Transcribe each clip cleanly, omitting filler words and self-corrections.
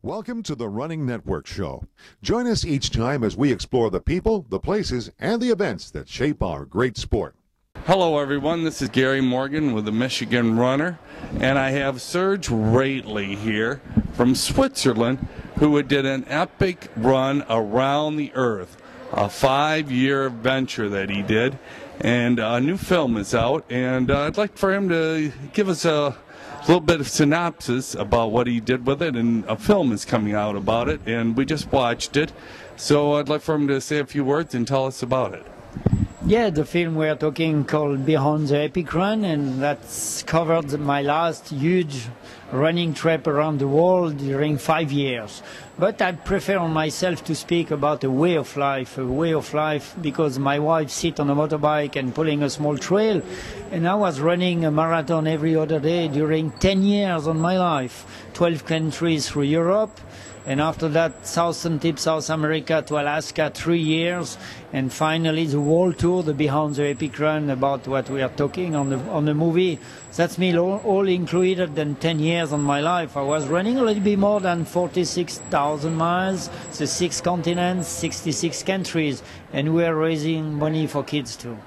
Welcome to the Running Network Show. Join us each time as we explore the people, the places, and the events that shape our great sport. Hello everyone, this is Gary Morgan with the Michigan Runner, and I have Serge Roehteli here from Switzerland, who did an epic run around the earth, a 5-year venture that he did, and a new film is out, and I'd like for him to give us a little bit of synopsis about what he did with it, and a film is coming out about it, and we just watched it, so I'd like for him to say a few words and tell us about it. Yeah, the film we're talking called Beyond the Epic Run, and that's covered my last huge running trip around the world during 5 years. But I prefer myself to speak about a way of life because my wife sits on a motorbike and pulling a small trail, and I was running a marathon every other day during 10 years of my life, 12 countries through Europe. And after that, southern tip, South America to Alaska, 3 years. And finally, the world tour, the Beyond the Epic Run, about what we are talking on the movie. That's me all included in 10 years of my life. I was running a little bit more than 46,000 miles, the 6 continents, 66 countries. And we are raising money for kids too.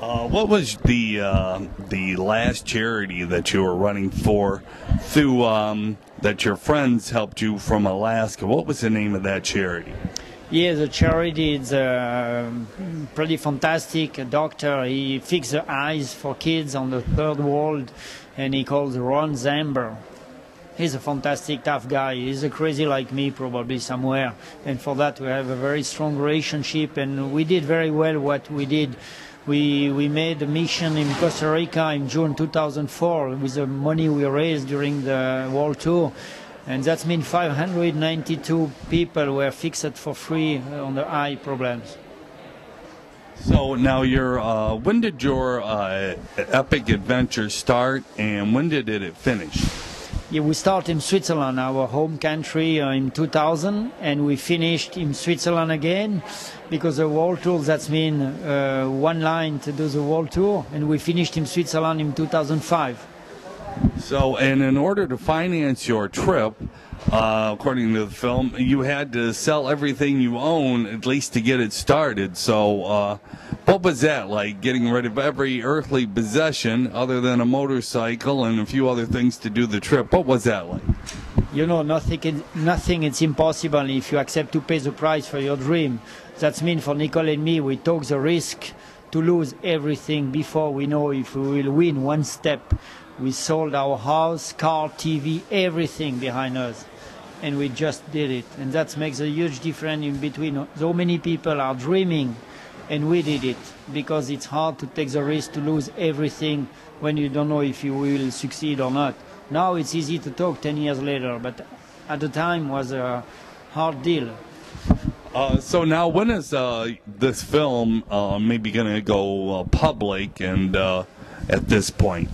What was the last charity that you were running for through that your friends helped you from Alaska? What was the name of that charity? Yeah, the charity is pretty fantastic. A doctor, he fixed the eyes for kids on the third world, and he calls Ron Zamber. He's a fantastic, tough guy. He's a crazy like me, probably somewhere. And for that, we have a very strong relationship, and we did very well what we did. We made a mission in Costa Rica in June 2004 with the money we raised during the world tour. And that means 592 people were fixed for free on the eye problems. So now when did your epic adventure start, and when did it finish? Yeah, we started in Switzerland, our home country, in 2000, and we finished in Switzerland again, because the world tour, that means one line to do the world tour, and we finished in Switzerland in 2005. So, and in order to finance your trip, according to the film, you had to sell everything you own, at least to get it started. So, what was that like, getting rid of every earthly possession other than a motorcycle and a few other things to do the trip? What was that like? You know, nothing is impossible if you accept to pay the price for your dream. That means for Nicole and me, we took the risk to lose everything before we know if we will win one step. We sold our house, car, TV, everything behind us, and we just did it. And that makes a huge difference in between. So many people are dreaming, and we did it, because it's hard to take the risk to lose everything when you don't know if you will succeed or not. Now it's easy to talk 10 years later, but at the time was a hard deal. So now, when is this film maybe going to go public, and at this point?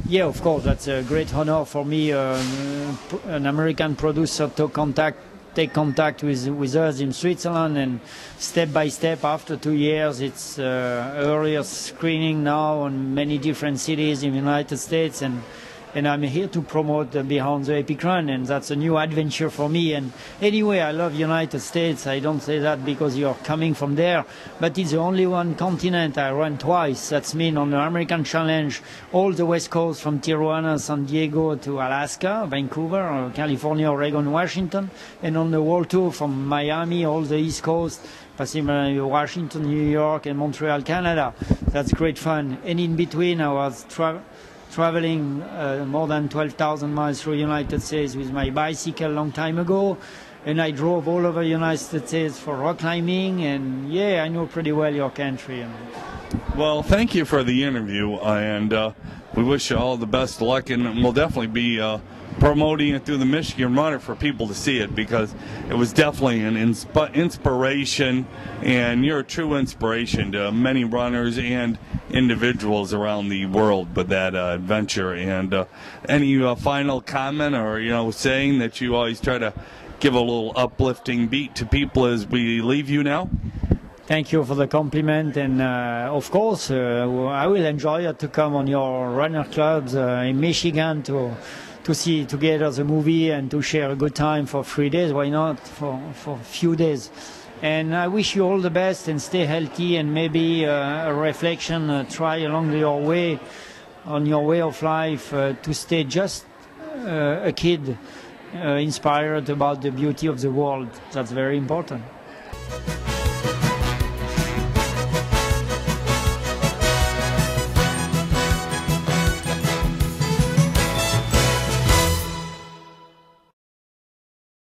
Yeah, of course, that's a great honor for me. An American producer take contact with us in Switzerland, and step by step, after 2 years, it's earlier screening now on many different cities in the United States, and I'm here to promote the Beyond the Epic Run, and that's a new adventure for me. And anyway, I love United States. I don't say that because you're coming from there, but it's the only one continent I run twice. That's mean on the American Challenge, all the West Coast from Tijuana, San Diego to Alaska, Vancouver, California, Oregon, Washington, and on the World Tour from Miami, all the East Coast, Pacific, Washington, New York, and Montreal, Canada. That's great fun. And in between, I was traveling more than 12,000 miles through the United States with my bicycle a long time ago, and I drove all over the United States for rock climbing, and yeah, I know pretty well your country. Well, thank you for the interview, and we wish you all the best luck, and we'll definitely be promoting it through the Michigan Runner for people to see it, because it was definitely an inspiration, and you're a true inspiration to many runners and individuals around the world with that adventure. And any final comment, or saying that you always try to give a little uplifting beat to people as we leave you now? Thank you for the compliment, and of course I will enjoy it to come on your runner clubs in Michigan to to see together the movie and to share a good time for 3 days. Why not for a few days? And I wish you all the best and stay healthy, and maybe a reflection, try along your way, on your way of life, to stay just a kid, inspired about the beauty of the world. That's very important.